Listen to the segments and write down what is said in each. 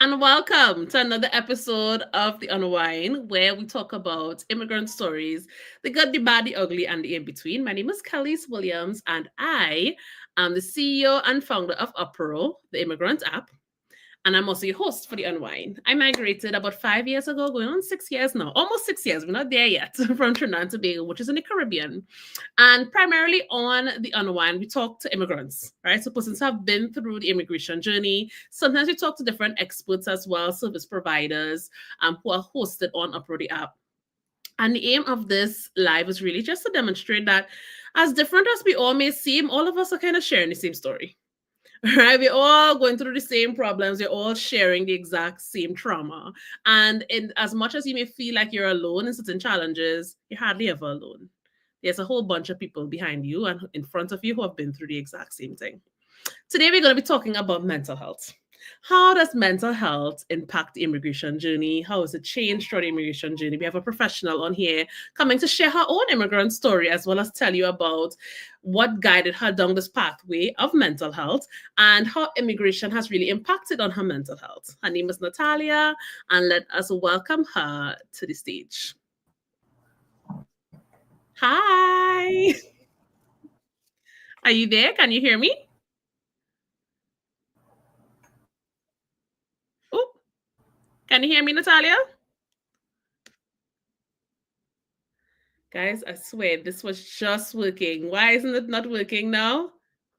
And welcome to another episode of the UnWine, where we talk about immigrant stories, the good, the bad, the ugly, and the in between. My name is Kelly Williams, and I am the CEO and founder of Upro, the immigrant app. And I'm also your host for the UnWine. I migrated about 5 years ago, going on 6 years now, almost 6 years. We're not there yet, from Trinidad and Tobago, which is in the Caribbean. And primarily on the UnWine, we talk to immigrants, right? So persons who have been through the immigration journey. Sometimes we talk to different experts as well, service providers who are hosted on Upro the app. And the aim of this live is really just to demonstrate that as different as we all may seem, all of us are kind of sharing the same story. Right, we're all going through the same problems, we're all sharing the exact same trauma, and as much as you may feel like you're alone in certain challenges, you're hardly ever alone. There's a whole bunch of people behind you and in front of you who have been through the exact same thing. Today we're going to be talking about mental health. How does mental health impact the immigration journey? How has it changed throughout the immigration journey? We have a professional on here coming to share her own immigrant story, as well as tell you about what guided her down this pathway of mental health and how immigration has really impacted on her mental health. Her name is Nathalia, and let us welcome her to the stage. Hi. Are you there? Can you hear me? Oh, can you hear me, Nathalia? Guys, I swear this was just working. Why isn't it not working now?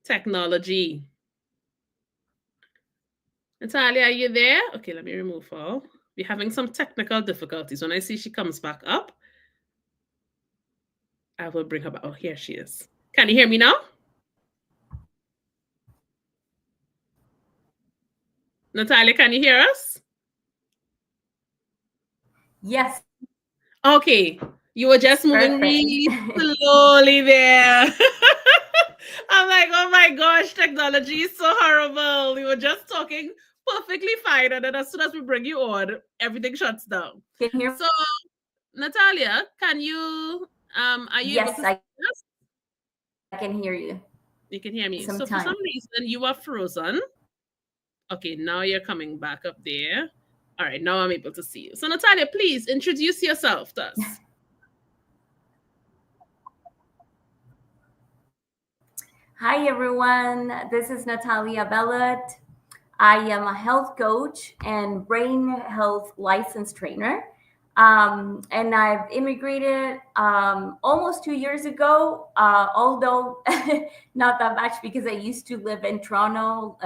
Technology. Natalia, are you there? Okay, let me remove her. We're having some technical difficulties. When I see she comes back up, I will bring her back. Oh, here she is. Can you hear me now? Natalia, can you hear us? Yes. Okay. You were just moving really slowly there. I'm like, oh my gosh, technology is so horrible. We were just talking perfectly fine, and then as soon as we bring you on, everything shuts down. Can you hear? So, Natalia, can you are you able Yes, to see us? I can hear you. You can hear me. So for Sometime. some reason you are frozen. Okay, now you're coming back up there. All right, now I'm able to see you. So Natalia, please introduce yourself to us. Hi everyone. This is Nathalia Bellot. I am a health coach and brain health license trainer. And I've immigrated almost 2 years ago, although not that much because I used to live in Toronto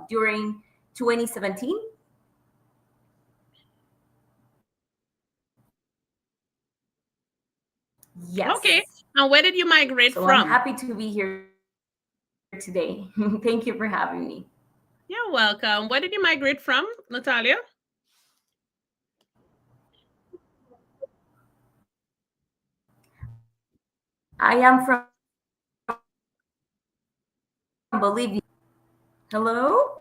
during 2017. Yes. Okay. And where did you migrate So from? I'm happy to be here today. Thank you for having me. You're welcome. Where did you migrate from, Natalia? I am from Bolivia. Hello?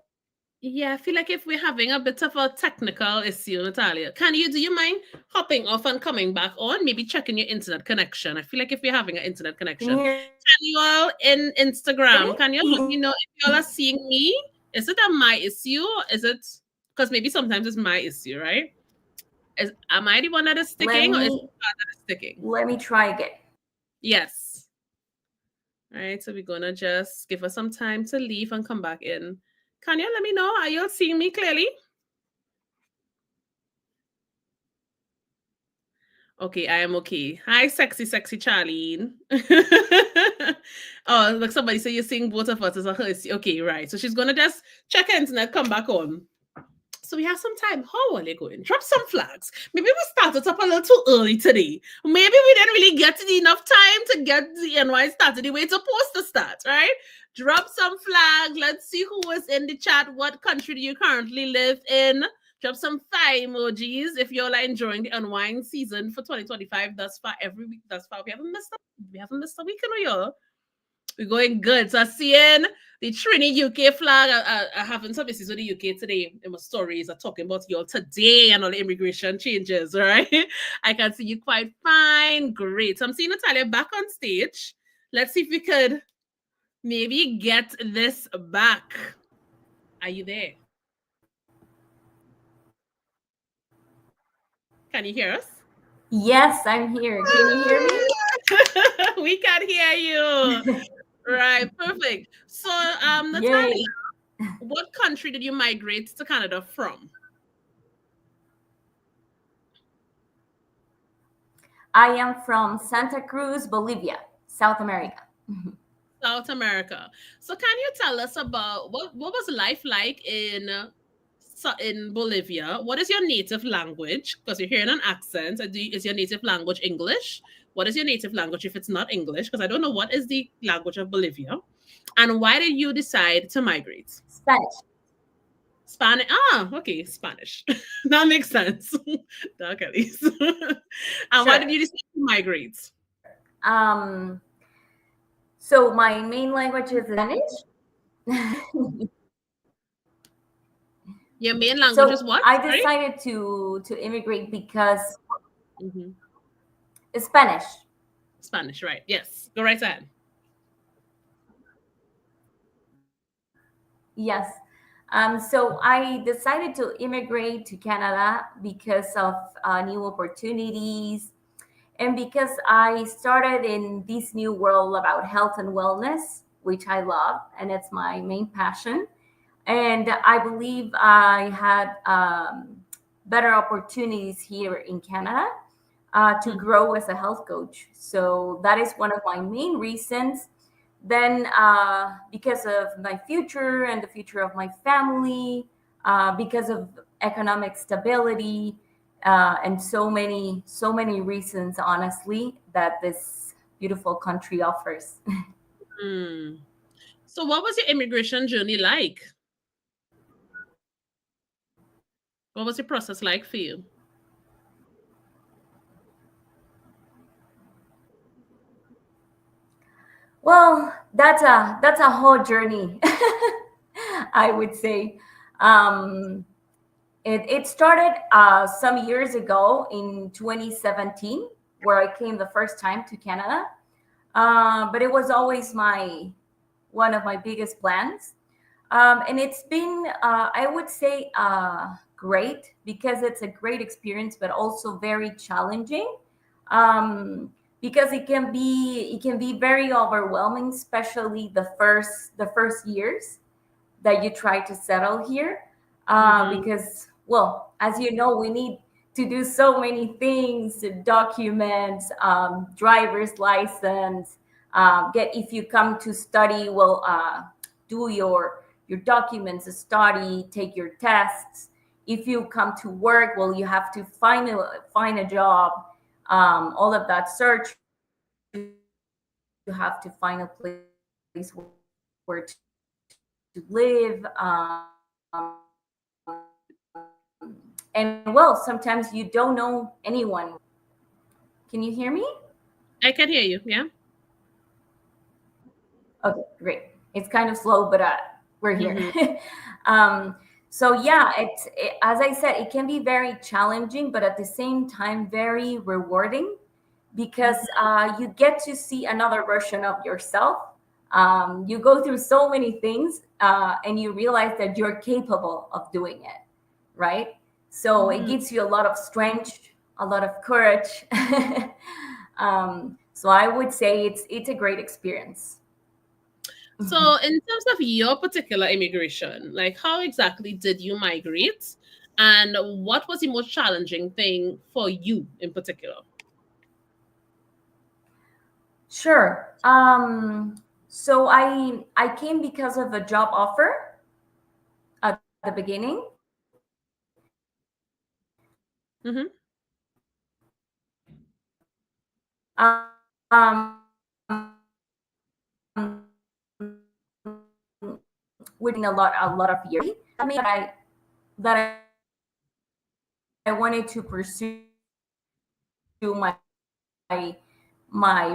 Yeah, I feel like if we're having a bit of a technical issue, Natalia, do you mind hopping off and coming back on? Maybe checking your internet connection. I feel like if we're having an internet Can connection, you hear can you all in Instagram, can you let me? me know if y'all are seeing me? Is it a my issue? Or is it because maybe sometimes it's my issue, right? Am I the one that is let sticking or is it me that is sticking? let me try again. Yes. All right, so we're gonna just give us some time to leave and come back in. Can you let me know? Are you all seeing me clearly? Okay, I am okay. Hi, sexy, sexy Charlene. Oh, look, somebody say you're seeing both of us as a host. Okay, right. So she's gonna just check her internet, come back on. So we have some time. How are they going? Drop some flags. Maybe we started up a little too early today. Maybe we didn't really get enough time to get the NY started the way it's supposed to start, right? Drop some flags. Let's see who is in the chat. What country do you currently live in? Drop some fire emojis if you're like enjoying the unwind season for 2025 thus far. Every week thus far. We haven't missed a week in a year. We're going good. So seeing the Trini UK flag, I having some issues with the UK today. In my stories are talking about y'all today and all the immigration changes, right? I can see you quite fine. Great. So I'm seeing Natalia back on stage. Let's see if we could maybe get this back. Are you there? Can you hear us? Yes, I'm here. Can you hear me? We can hear you. Right, perfect. So, Natalia, Yay. what country did you migrate to Canada from? I am from Santa Cruz, Bolivia, South America. South America. So, can you tell us about what was life like in Bolivia? What is your native language? Because you're hearing an accent. Is your native language English? What is your native language if it's not English? Because I don't know what is the language of Bolivia. And why did you decide to migrate? Spanish. Spanish. Ah, okay, Spanish. That makes sense. Dark at least. And why did Sure. you decide to migrate? So my main language is Spanish. Your main language is So what? I Sorry. decided to immigrate because Hmm. Spanish. Spanish, right? Yes. Go right ahead. Yes. So I decided to immigrate to Canada because of new opportunities and because I started in this new world about health and wellness, which I love, and it's my main passion. And I believe I had better opportunities here in Canada to Mhm. grow as a health coach. So that is one of my main reasons. Then, because of my future and the future of my family, because of economic stability, and so many reasons, honestly, that this beautiful country offers. Hmm. So, what was your immigration journey like? What was your process like for you? Well, that's a whole journey, I would say. Um, it started some years ago in 2017, where I came the first time to Canada. But it was always my one of my biggest plans, and it's been, I would say, great because it's a great experience, but also very challenging. Um, because it can be very overwhelming, especially the first years that you try to settle here, Mm-hmm. because, well, as you know, we need to do so many things: documents, driver's license, get, if you come to study, well, do your documents, study, take your tests. If you come to work, well, you have to find a job, all of that, search, you have to find a place where to live, and, well, sometimes you don't know anyone. Can you hear me? I can hear you. Yeah. Okay, great. It's kind of slow, but we're here. Mm-hmm. um, so yeah, as I said, it can be very challenging, but at the same time, very rewarding because you get to see another version of yourself. You go through so many things, and you realize that you're capable of doing it, right? So it Mm-hmm. gives you a lot of strength, a lot of courage. So I would say it's a great experience. So, in terms of your particular immigration, like how exactly did you migrate, and what was the most challenging thing for you in particular? Sure. So I came because of a job offer at the beginning, Mm-hmm. which within a lot of years, that I wanted to pursue my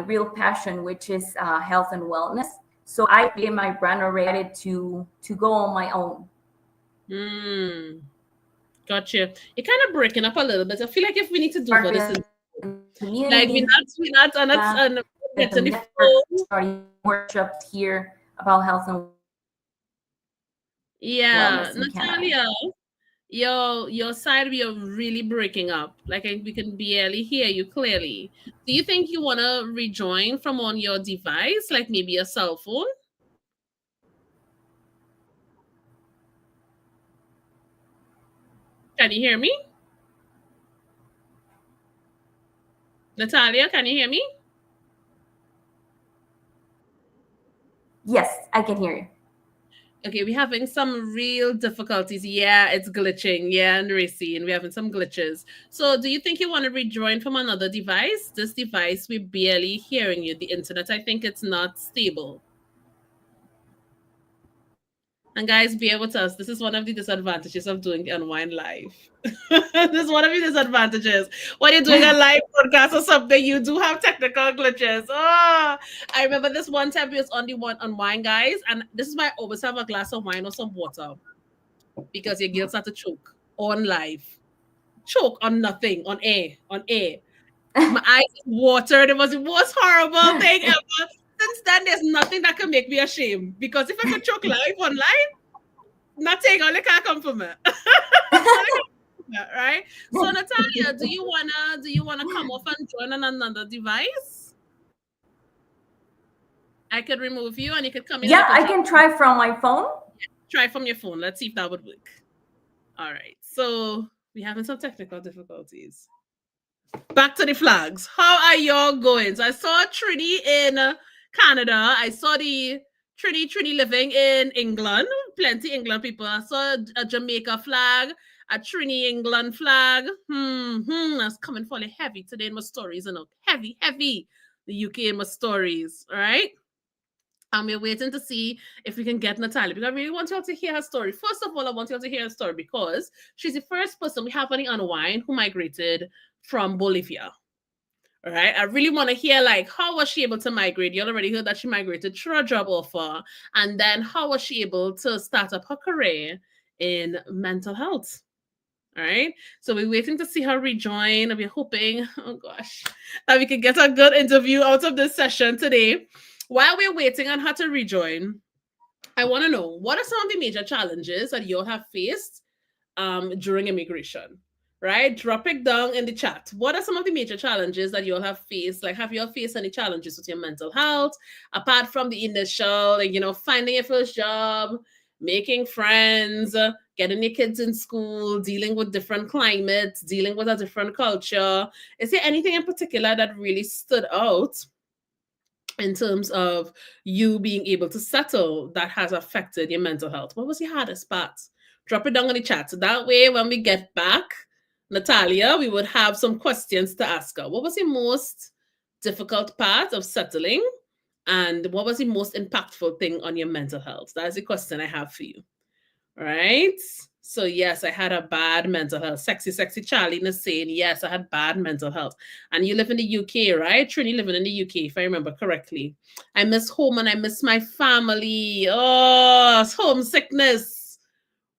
real passion, which is health and wellness. So I created my brand already to go on my own. Mm, gotcha. You're kind of breaking up a little bit. I feel like if we need to do for this, Started in like community, we're not, and get getting some the networks, phone. starting workshops here about health and wellness in Canada. Yeah, Natalia. Your side, we are really breaking up. Like we can barely hear you clearly. Do you think you want to rejoin from on your device, like maybe a cell phone? Can you hear me? Natalia, can you hear me? Yes, I can hear you. Okay, we're having some real difficulties. Yeah, it's glitching. Yeah, and Racine, we're having some glitches. So, do you think you want to rejoin from another device? This device, we're barely hearing you. The internet, I think it's not stable. And guys, bear with us. This is one of the disadvantages of doing the Unwind live. This is one of the disadvantages. When you're doing a live broadcast or something, you do have technical glitches. Oh, I remember this one time we was on the one Unwind, guys, and this is why I always have a glass of wine or some water because your girls start to choke on live. Choke on nothing, on air, on air. My eyes watered. It was the most horrible thing ever. Since then, there's nothing that can make me ashamed because if I could choke live on live, nothing only can come from it. Right? So Natalia, do you wanna come off and join on another device? I could remove you and you could come in and you Yeah, could I jump. can try from my phone. Try from your phone. Let's see if that would work. All right. So we're having some technical difficulties. Back to the flags. How are y'all going? So I saw Trini in Canada. I saw the Trini living in England. Plenty England people. I saw a Jamaica flag, a Trini England flag. That's coming fully heavy today in my stories. Heavy, heavy. The UK in my stories. All right. And we're waiting to see if we can get Natalia because I really want y'all to hear her story. First of all, I want y'all to hear her story because she's the first person we have on the UnWine who migrated from Bolivia. All right. I really want to hear like how was she able to migrate? You already heard that she migrated through a job offer. And then how was she able to start up her career in mental health? All right. So we're waiting to see her rejoin. We're hoping, oh gosh, that we can get a good interview out of this session today. While we're waiting on her to rejoin, I want to know what are some of the major challenges that you all have faced during immigration? Right? Drop it down in the chat. What are some of the major challenges that you all have faced? Like, have you all faced any challenges with your mental health apart from the initial, like, finding your first job, making friends, getting your kids in school, dealing with different climates, dealing with a different culture? Is there anything in particular that really stood out in terms of you being able to settle that has affected your mental health? What was your hardest part? Drop it down in the chat. So that way, when we get back, Natalia, we would have some questions to ask her. What was the most difficult part of settling? And what was the most impactful thing on your mental health? That's the question I have for you. Right? So yes, I had a bad mental health. Sexy, sexy Charlie is saying, yes, I had bad mental health. And you live in the UK, right? Trini living in the UK, if I remember correctly. I miss home and I miss my family. Oh, homesickness.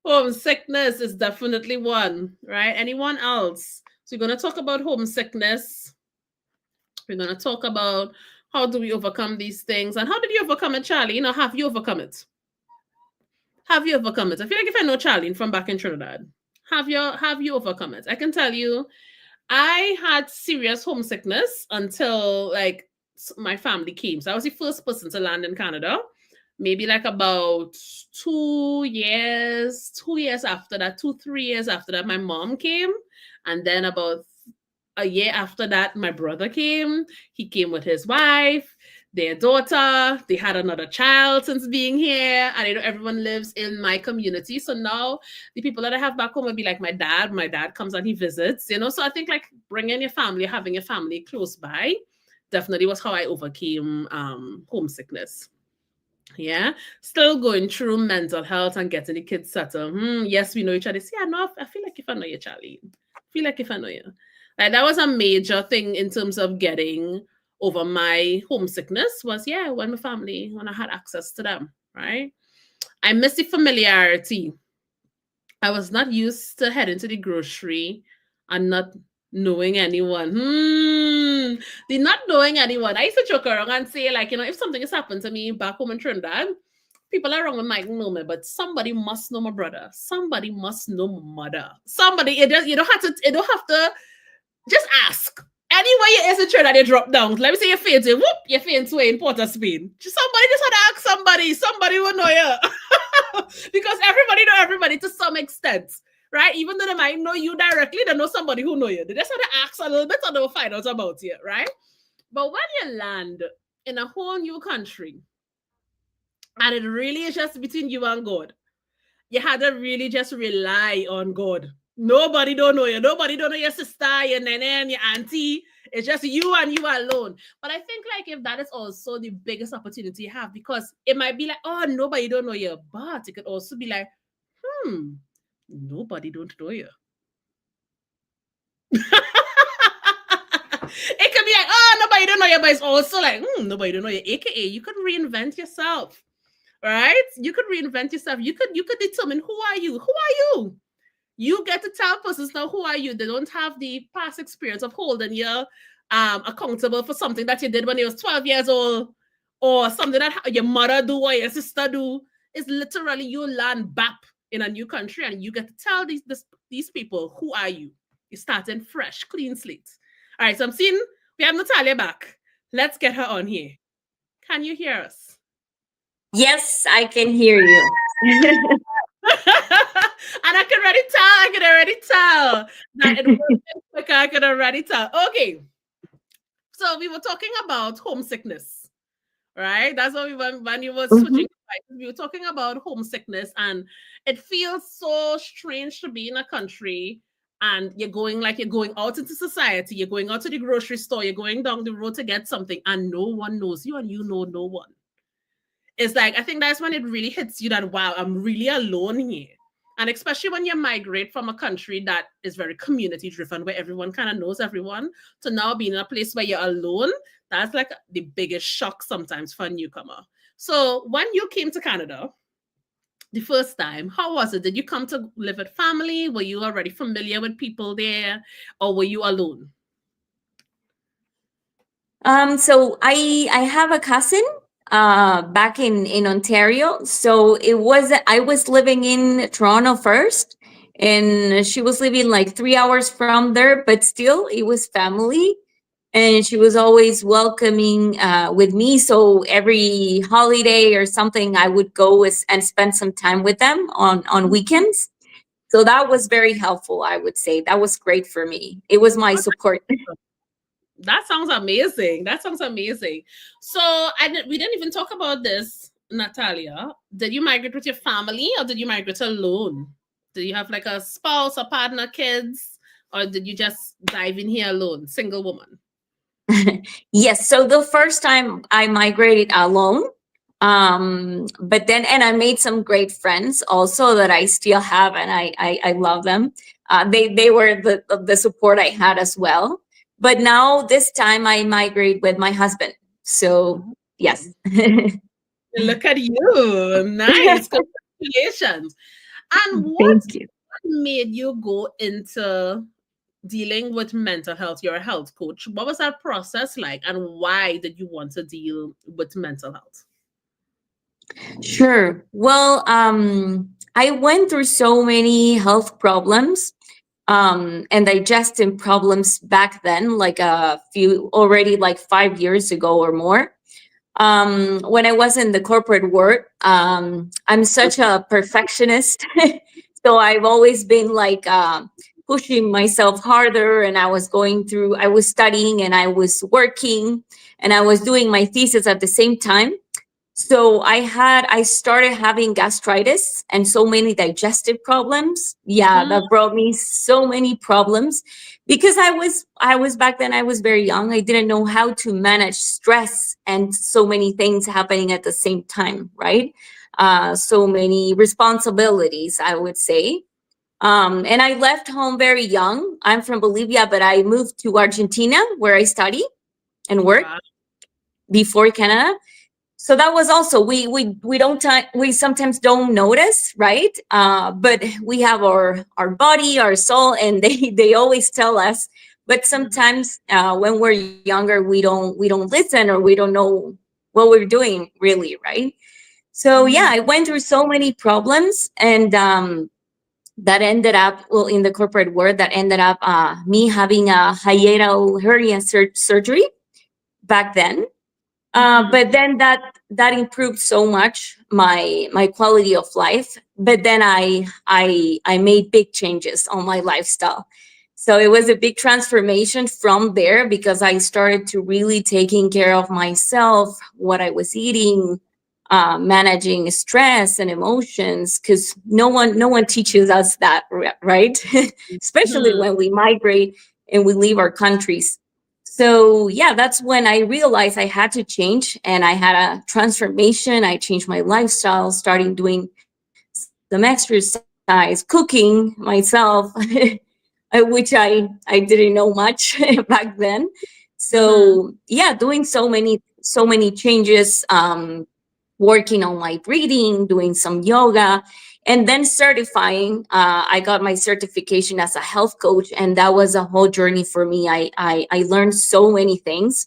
Homesickness is definitely one, right? Anyone else? So we're going to talk about homesickness. We're going to talk about how do we overcome these things and how did you overcome it, Charlie? Have you overcome it? Have you overcome it? I feel like if I know Charlene from back in Trinidad, have you overcome it? I can tell you, I had serious homesickness until like my family came. So I was the first person to land in Canada. Maybe like about 2 years after that, 3 years after that, my mom came. And then about a year after that, my brother came. He came with his wife, their daughter. They had another child since being here. And everyone lives in my community. So now the people that I have back home will be like my dad. My dad comes and he visits, So I think like bringing your family, having your family close by definitely was how I overcame homesickness. Yeah, still going through mental health and getting the kids settled. Yes, we know each other. See, I feel like if I know you, Charlie. I feel like if I know you. Like that was a major thing in terms of getting over my homesickness was when my family, when I had access to them, right? I miss the familiarity. I was not used to heading to the grocery and not knowing anyone. The not knowing anyone. I used to joke around and say, like, if something has happened to me back home in Trinidad, people around me might know me, but somebody must know my brother. Somebody must know my mother. Somebody, you don't have to, just ask. Anywhere you is in Trinidad, they drop down. Let me say you're fainting. Whoop, you're fainting in Port of Spain. Somebody just had to ask somebody. Somebody will know you. Because everybody know everybody to some extent. Right? Even though they might know you directly, they know somebody who know you. They just have to ask a little bit and they'll find out about you, right? But when you land in a whole new country, and it really is just between you and God, you had to really just rely on God. Nobody don't know you. Nobody don't know your sister, your nene, your auntie. It's just you and you alone. But I think like if that is also the biggest opportunity you have, because it might be like, oh, nobody don't know you, but it could also be like, nobody don't know you. It could be like, oh, nobody don't know you, but it's also like, nobody don't know you. AKA, you could reinvent yourself. Right? You could reinvent yourself. You could determine who are you? Who are you? You get to tell persons now who are you. They don't have the past experience of holding you accountable for something that you did when you was 12 years old, or something that your mother do or your sister do. It's literally you land back in a new country and you get to tell these people who are you. You're starting fresh, clean slate. All right, so I'm seeing we have Nathalia back. Let's get her on here. Can you hear us? Yes, I can hear you. And I can already tell that it works quicker. I can already tell. Okay. So we were talking about homesickness, right? That's what we went when you were switching. We were talking about homesickness, and it feels so strange to be in a country and you're going out into society, you're going out to the grocery store, you're going down the road to get something, and no one knows you and you know no one. It's like, I think that's when it really hits you that, wow, I'm really alone here. And especially when you migrate from a country that is very community driven, where everyone kind of knows everyone, to now being in a place where you're alone, that's like the biggest shock sometimes for a newcomer. So when you came to Canada the first time, how was it? Did you come to live with family? Were you already familiar with people there, or were you alone? So I have a cousin back in Ontario. So I was living in Toronto first, and she was living like 3 hours from there, but still it was family. And she was always welcoming with me. So every holiday or something, I would go and spend some time with them on weekends. So that was very helpful, I would say. That was great for me. It was my support. That sounds amazing. That sounds amazing. So we didn't even talk about this, Nathalia. Did you migrate with your family or did you migrate alone? Did you have like a spouse, a partner, kids, or did you just dive in here alone, single woman? Yes. So the first time I migrated alone, but then, and I made some great friends also that I still have, and I love them. They were the support I had as well. But now this time I migrate with my husband. So yes. Look at you. Nice. Congratulations. And what Thank you. made you go into dealing with mental health? You're a health coach. What was that process like, and why did you want to deal with mental health? Sure. Well, I went through so many health problems and digestive problems back then, like already like 5 years ago or more. When I was in the corporate world, I'm such a perfectionist. So I've always been like pushing myself harder, and I was studying and I was working and I was doing my thesis at the same time. So I started having gastritis and so many digestive problems. Yeah, that brought me so many problems because I was back then, I was very young. I didn't know how to manage stress and so many things happening at the same time, right? So many responsibilities, I would say. And I left home very young. I'm from Bolivia, but I moved to Argentina where I study and work before Canada. So that was also we sometimes don't notice, right? But we have our body, our soul, and they always tell us. But sometimes when we're younger, we don't listen, or we don't know what we're doing really, right? So yeah, Mm-hmm. I went through so many problems, and that ended up, well, in the corporate world, that ended up me having a hiatal hernia surgery back then. Mm-hmm. But then that improved so much my quality of life. But then I made big changes on my lifestyle. So it was a big transformation from there, because I started to really taking care of myself, what I was eating, managing stress and emotions, because no one teaches us that, right? Especially Mm-hmm. when we migrate and we leave our countries. So yeah, that's when I realized I had to change, and I had a transformation. I changed my lifestyle, starting doing some exercise, cooking myself, which I didn't know much back then. Mm-hmm. So yeah, doing so many changes, working on my breathing, doing some yoga, and then certifying. I got my certification as a health coach, and that was a whole journey for me. I learned so many things,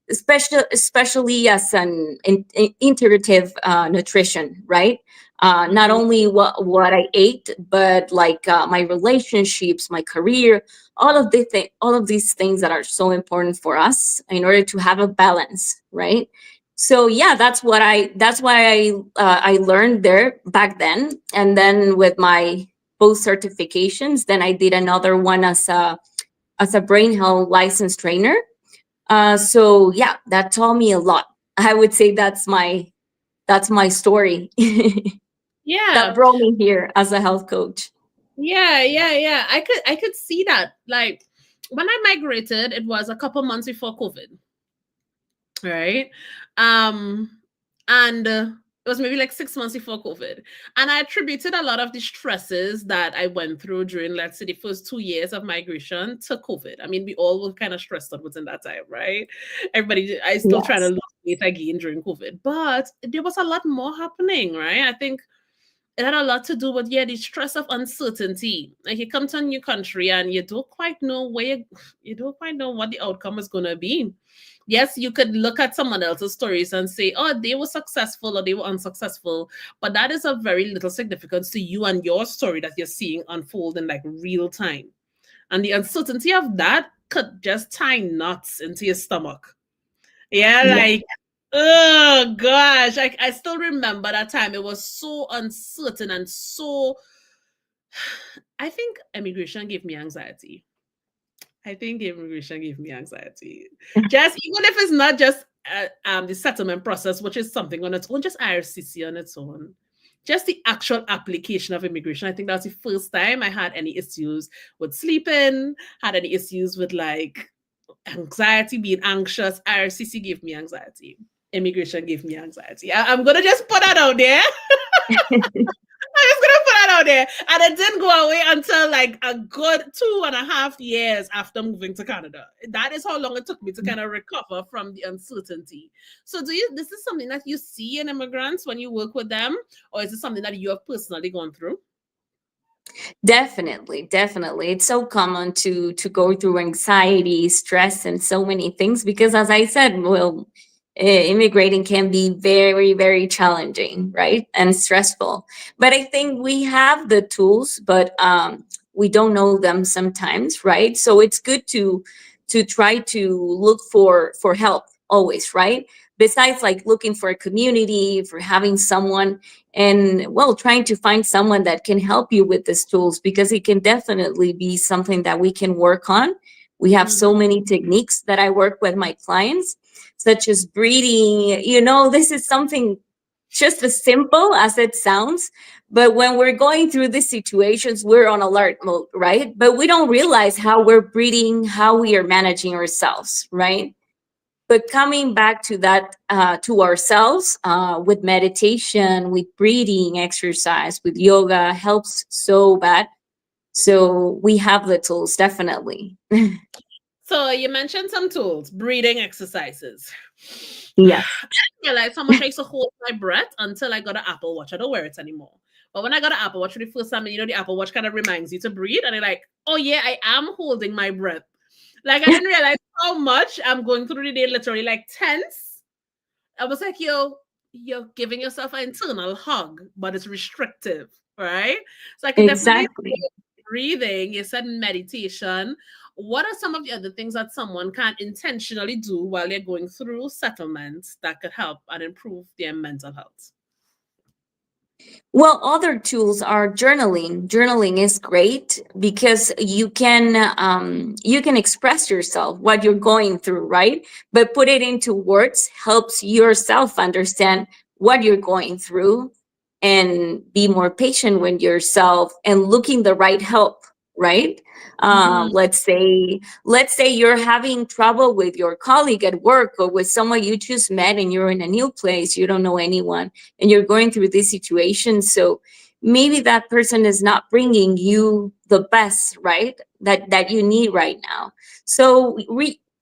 especially as an integrative nutrition, right? Not Mm-hmm. only what I ate, but like my relationships, my career, all of these things that are so important for us in order to have a balance, right? So yeah, that's why I learned there back then, and then with my both certifications, then I did another one as a brain health licensed trainer. So yeah, that taught me a lot. I would say that's my story that Yeah. brought me here as a health coach. Yeah, yeah, yeah. I could see that. Like when I migrated, it was a couple months before COVID, right? Um, and it was maybe like 6 months before COVID. And I attributed a lot of the stresses that I went through during, let's say, the first 2 years of migration to COVID. I mean, we all were kind of stressed out within that time, right? Everybody, I still trying to Yes. lose weight again during COVID, but there was a lot more happening, right? I think it had a lot to do with, yeah, the stress of uncertainty. Like you come to a new country and you don't quite know you don't quite know what the outcome is gonna be. Yes, you could look at someone else's stories and say, oh, they were successful or they were unsuccessful, but that is of very little significance to you and your story that you're seeing unfold in like real time. And the uncertainty of that could just tie knots into your stomach. Yeah, Yeah. like, oh gosh, I still remember that time. It was so uncertain and so. I think immigration gave me anxiety. I think immigration gave me anxiety. Just even if it's not just the settlement process, which is something on its own, just IRCC on its own. Just the actual application of immigration. I think that's the first time I had any issues with sleeping, had any issues with like anxiety, being anxious. IRCC gave me anxiety. Immigration gave me anxiety. I'm gonna just put that out there. I'm just gonna put that out there. And it didn't go away until like a good 2.5 years after moving to Canada. That is how long it took me to kind of recover from the uncertainty. So this is something that you see in immigrants when you work with them, or is it something that you have personally gone through? Definitely. It's so common to go through anxiety, stress, and so many things, because, as I said, well, immigrating can be very, very challenging, right, and stressful. But I think we have the tools, but we don't know them sometimes, right? So it's good to try to look for help always, right? Besides, like, looking for a community, for having someone, and, well, trying to find someone that can help you with these tools, because it can definitely be something that we can work on. We have so Mm-hmm. many techniques that I work with my clients, such as breathing. This is something just as simple as it sounds, but when we're going through these situations, we're on alert mode, right? But we don't realize how we're breathing, how we are managing ourselves, right? But coming back to that, to ourselves, with meditation, with breathing exercise, with yoga, helps so bad. So we have the tools, definitely. So you mentioned some tools, breathing exercises. Yes. I realized how much I used to hold my breath until I got an Apple Watch. I don't wear it anymore. But when I got an Apple Watch for the first time, the Apple Watch kind of reminds you to breathe. And you're like, oh yeah, I am holding my breath. Like I didn't realize how much I'm going through the day literally like tense. I was like, yo, you're giving yourself an internal hug, but it's restrictive, right? So I can definitely Exactly. say breathing, you said meditation. What are some of the other things that someone can intentionally do while they're going through settlements that could help and improve their mental health? Well, other tools are journaling. Journaling is great because you can express yourself what you're going through, right? But put it into words helps yourself understand what you're going through and be more patient with yourself and looking the right help, right? Mm-hmm. Let's say you're having trouble with your colleague at work or with someone you just met and you're in a new place, you don't know anyone and you're going through this situation. So maybe that person is not bringing you the best, right? That you need right now. So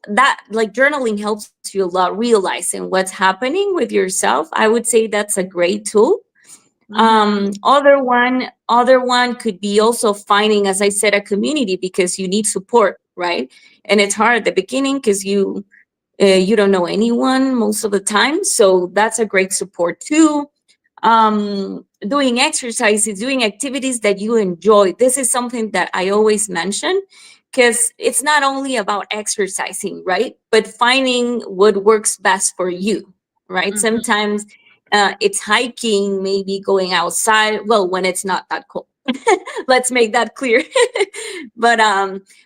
that like journaling helps you a lot realizing what's happening with yourself. I would say that's a great tool. Mm-hmm. Other one could be also finding, as I said, a community because you need support, right? And it's hard at the beginning because you don't know anyone most of the time, so that's a great support too. Doing exercises, doing activities that you enjoy. This is something that I always mention because it's not only about exercising, right? But finding what works best for you, right? Mm-hmm. Sometimes it's hiking, maybe going outside. Well, when it's not that cold. Let's make that clear. but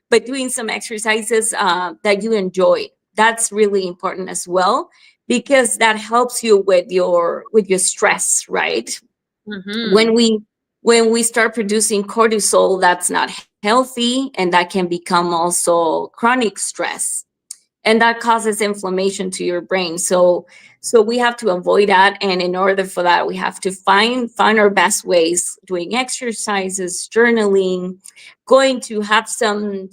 but doing some exercises that you enjoy, that's really important as well because that helps you with your stress, right? Mm-hmm. When we start producing cortisol that's not healthy, and that can become also chronic stress, and that causes inflammation to your brain. So we have to avoid that, and in order for that we have to find our best ways, doing exercises, journaling, going to have some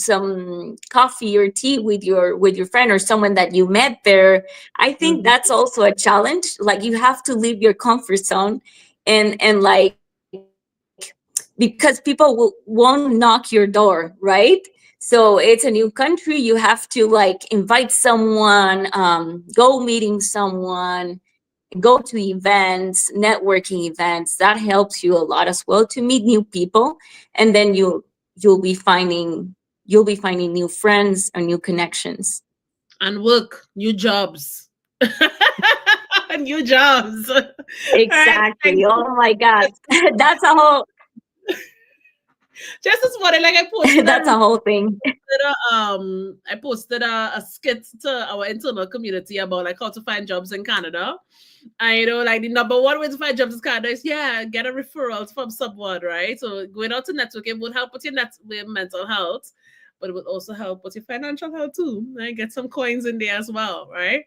coffee or tea with your friend or someone that you met there. I think Mm-hmm. that's also a challenge, like you have to leave your comfort zone, and like, because people won't knock your door, right? So it's a new country, you have to like invite someone, go meeting someone, go to events, networking events. That helps you a lot as well to meet new people, and then you'll be finding new friends or new connections. And work, new jobs. New jobs. All right. Exactly. Oh my God. That's a whole Just this morning, like I posted that's a whole thing. I posted a skit to our internal community about like how to find jobs in Canada. I know like the number one way to find jobs in Canada is get a referral from someone, right? So going out to networking would help with your with mental health, but it would also help with your financial health too. Right? Get some coins in there as well, right?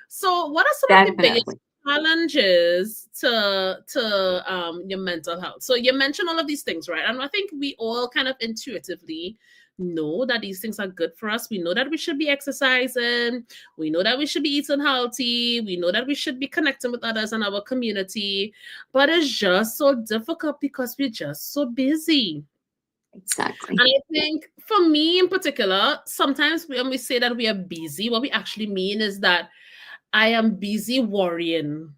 So, what are some of the biggest Definitely. challenges to your mental health? So, you mentioned all of these things, right? And I think we all kind of intuitively know that these things are good for us. We know that we should be exercising. We know that we should be eating healthy. We know that we should be connecting with others in our community. But it's just so difficult because we're just so busy. Exactly. And I think for me in particular, sometimes when we say that we are busy, what we actually mean is that I am busy worrying.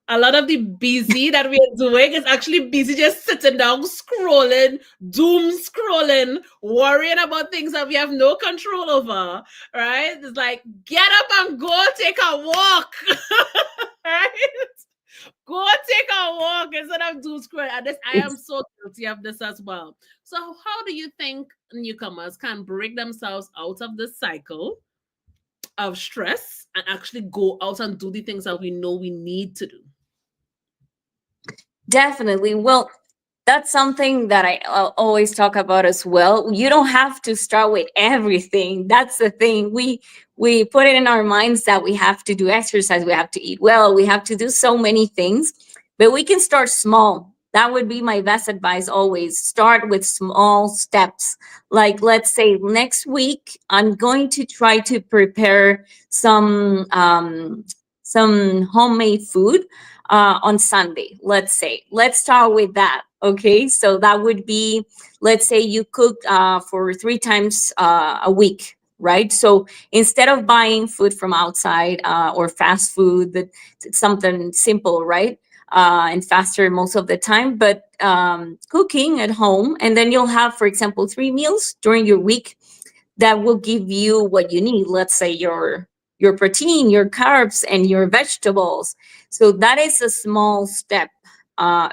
A lot of the busy that we are doing is actually busy just sitting down, scrolling, doom scrolling, worrying about things that we have no control over. Right? It's like, get up and go take a walk. Right? Go take a walk instead of doom scrolling. And this, I am It's so guilty of this as well. So, how do you think newcomers can break themselves out of this cycle of stress and actually go out and do the things that we know we need to do? definitely. Well, that's something that I always talk about as well. You don't have to start with everything. That's the thing. We put it in our minds that we have to do exercise, we have to eat well, we have to do so many things, but we can start small. That would be my best advice always. Start with small steps. Like let's say next week I'm going to try to prepare some homemade food on Sunday. Let's start with that. Okay, so that would be, let's say you cook for 3 times a week. right? So instead of buying food from outside or fast food, it's something simple, right? And faster most of the time, but cooking at home. And then you'll have, for example, 3 meals during your week that will give you what you need. Let's say your protein, your carbs, and your vegetables. So that is a small step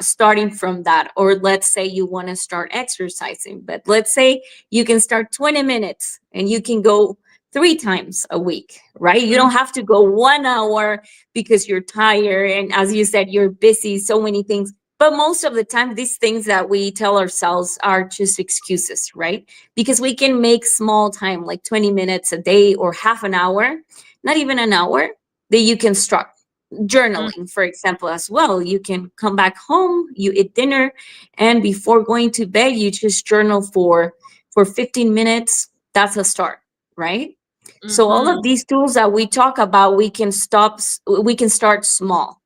starting from that. Or let's say you want to start exercising, but let's say you can start 20 minutes and you can go 3 times a week, right? You Mhm. don't have to go 1 hour because you're tired. And as you said, you're busy, so many things. But most of the time, these things that we tell ourselves are just excuses, right? Because we can make small time, like 20 minutes a day or half an hour, not even an hour, that you can start Mm. journaling, for example, as well. You can come back home, you eat dinner, and before going to bed, you just journal for 15 minutes. That's a start, right? So all Mhm. of these tools that we talk about, we can start small,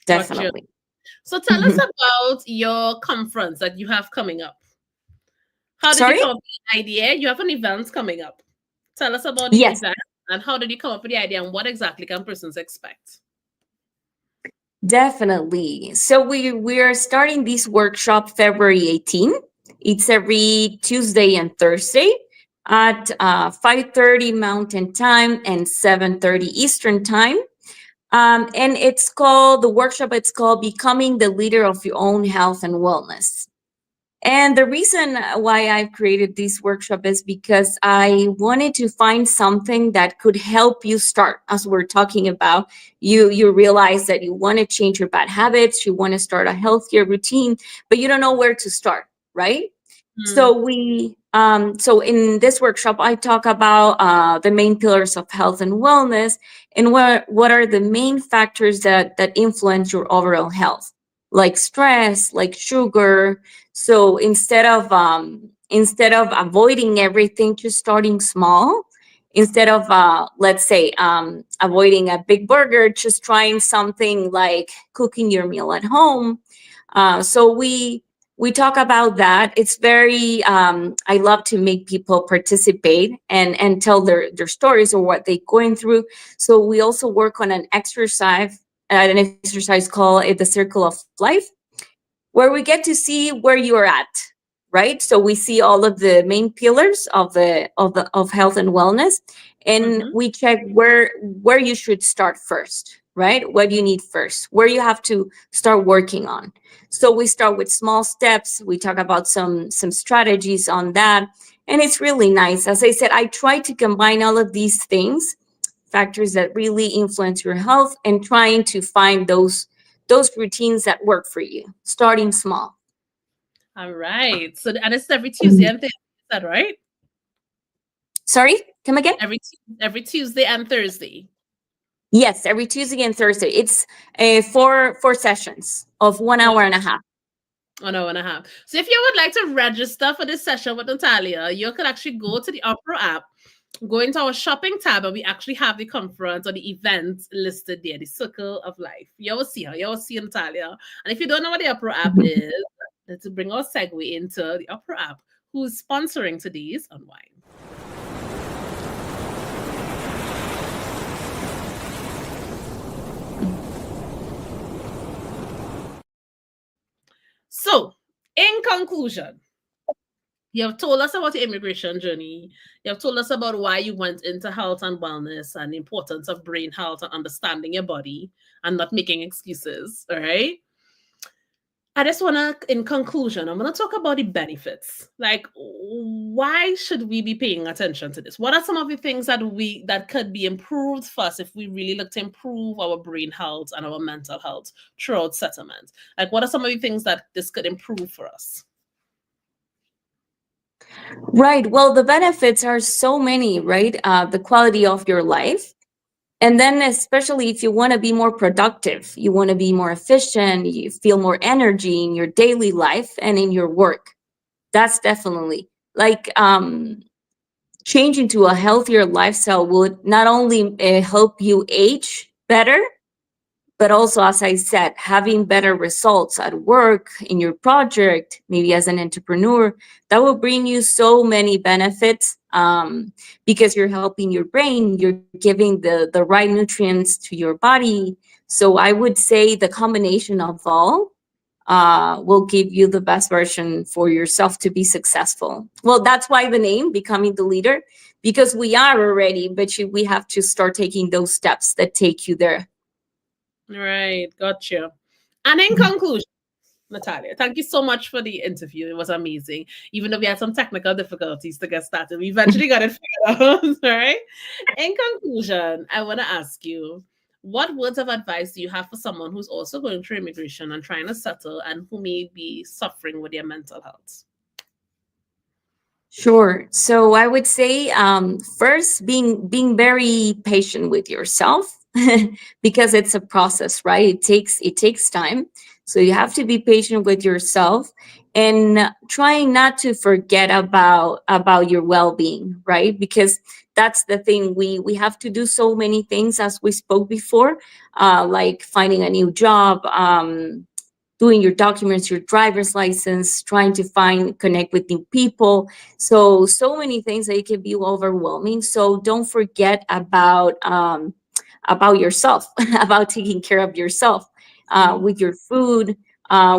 Gotcha. definitely. So tell us about your conference that you have coming up. How did you Sorry? come up with the idea? You have an event coming up. Tell us about the Yes, event and how did you come up with the idea and what exactly can persons expect? definitely. So we are starting this workshop February 18th. It's every Tuesday and Thursday at 5:30 Mountain Time and 7:30 Eastern Time. And it's called the workshop. It's called Becoming the Leader of Your Own Health and Wellness. And the reason why I've created this workshop is because I wanted to find something that could help you start. As we're talking about, you realize that you want to change your bad habits, you want to start a healthier routine, but you don't know where to start, right? Mm. So in this workshop, I talk about the main pillars of health and wellness, and what are the main factors that influence your overall health, like stress, like sugar. So instead of avoiding everything, just starting small. Instead of let's say avoiding a big burger, just trying something like cooking your meal at home. So we talk about that. It's very I love to make people participate and tell their stories or what they're going through. So we also work on an exercise called the Circle of Life, where we get to see where you're at, right? So we see all of the main pillars of health and wellness, and Mhm. we check where you should start first, right? What you need first, where you have to start working on. So we start with small steps. We talk about some strategies on that, and it's really nice. As I said, I try to combine all of these things, factors that really influence your health, and trying to find those routines that work for you, starting small. All right. So and it's every Tuesday and Thursday, is that right? Sorry, come again? Every Tuesday and Thursday. Yes, every Tuesday and Thursday. It's four sessions of 1 hour and a half. 1 hour and a half. So if you would like to register for this session with Natalia, you can actually go to the Opera app, go into our shopping tab, and we actually have the conference or the events listed there, the Circle of Life. You will see her, you will see Natalia. And if you don't know what the Opera app is, to bring our segue into the Opera app, who's sponsoring today's Unwind. So, in conclusion, you have told us about your immigration journey. You have told us about why you went into health and wellness and the importance of brain health and understanding your body and not making excuses. All right. I just want to, in conclusion, I'm going to talk about the benefits. Like, why should we be paying attention to this? What are some of the things that could be improved first if we really look to improve our brain health and our mental health throughout settlement? Like, what are some of the things that this could improve for us? Right. Well, the benefits are so many, right? The quality of your life. And then, especially if you want to be more productive, you want to be more efficient, you feel more energy in your daily life and in your work. That's definitely like changing to a healthier lifestyle would not only help you age better, But also, as I said, having better results at work, in your project, maybe as an entrepreneur, that will bring you so many benefits, because you're helping your brain, you're giving the right nutrients to your body. So I would say the combination of all will give you the best version for yourself to be successful. Well, that's why the name, Becoming the Leader, because we are already, but we have to start taking those steps that take you there. Right, gotcha. And in conclusion, Nathalia, thank you so much for the interview. It was amazing. Even though we had some technical difficulties to get started, we eventually got it figured out. All right. In conclusion, I want to ask you, what words of advice do you have for someone who's also going through immigration and trying to settle and who may be suffering with their mental health? Sure. So I would say, first, being very patient with yourself, because it's a process, right? It takes time. So you have to be patient with yourself, and trying not to forget about your well-being, right? Because that's the thing. We have to do so many things, as we spoke before, like finding a new job, doing your documents, your driver's license, trying to connect with new people. So many things that it can be overwhelming. So don't forget about yourself, about taking care of yourself, Mhm. with your food,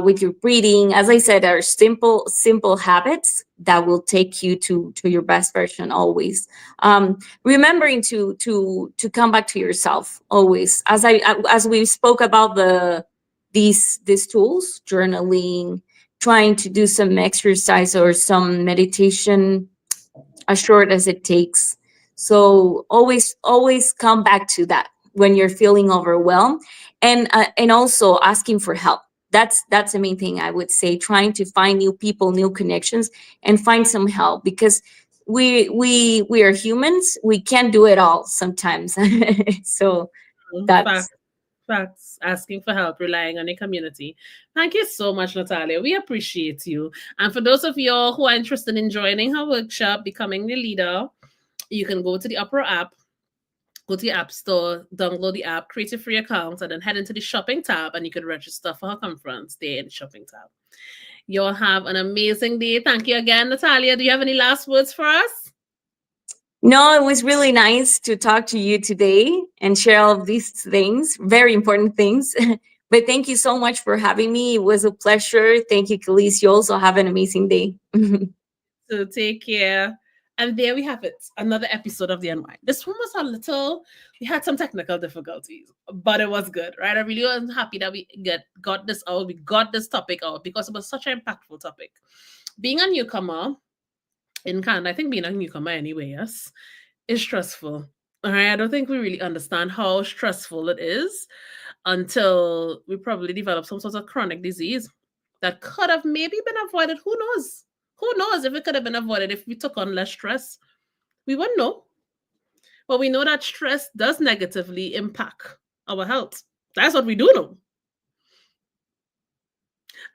with your breathing. As I said, are simple habits that will take you to your best version always. Remembering to come back to yourself always. As we spoke about these tools, journaling, trying to do some exercise or some meditation, as short as it takes. So always come back to that when you're feeling overwhelmed, and also asking for help. That's the main thing I would say. Trying to find new people, new connections, and find some help, because we are humans. We can't do it all sometimes. So that's. Fact, facts, asking for help, relying on a community. Thank you so much, Natalia. We appreciate you. And for those of you all who are interested in joining her workshop, Becoming the Leader, you can go to the Opera app, go to the App Store, download the app, create a free account, and then head into the shopping tab and you can register for her conference there in the shopping tab. You all have an amazing day. Thank you again, Natalia. Do you have any last words for us? No, it was really nice to talk to you today and share all of these things, very important things. But thank you so much for having me. It was a pleasure. Thank you, Khalees. You also have an amazing day. So take care. And there we have it, another episode of the UnWine. This one was a little, we had some technical difficulties, but it was good, right? I really was happy that we got this out. We got this topic out because it was such an impactful topic. Being a newcomer in Canada, I think being a newcomer anyway, yes, is stressful. All right. I don't think we really understand how stressful it is until we probably develop some sort of chronic disease that could have maybe been avoided. Who knows? Who knows if it could have been avoided if we took on less stress? We wouldn't know. But we know that stress does negatively impact our health. That's what we do know.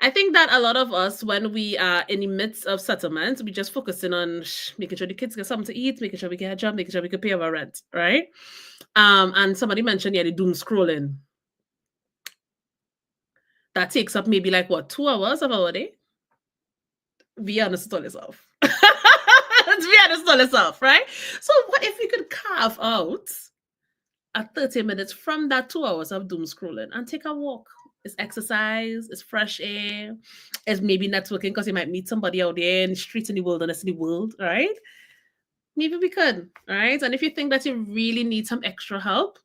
I think that a lot of us, when we are in the midst of settlements, we just focusing on making sure the kids get something to eat, making sure we get a job, making sure we can pay our rent, right? And somebody mentioned, yeah, the doom scrolling. That takes up maybe like what, 2 hours of our day? Be honest with yourself. Let's be honest with yourself, right? So what if we could carve out a 30 minutes from that 2 hours of doom scrolling and take a walk? It's exercise, it's fresh air, it's maybe networking because you might meet somebody out there in the streets, in the wilderness, in the world, right? Maybe we could, right? And if you think that you really need some extra help,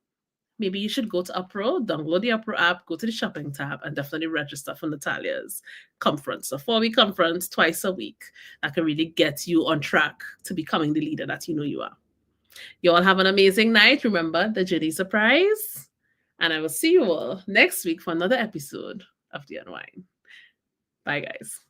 maybe you should go to Upro, download the Upro app, go to the shopping tab, and definitely register for Natalia's conference. A 4-week conference twice a week that can really get you on track to becoming the leader that you know you are. You all have an amazing night. Remember, the journey is a prize. And I will see you all next week for another episode of The UnWine. Bye, guys.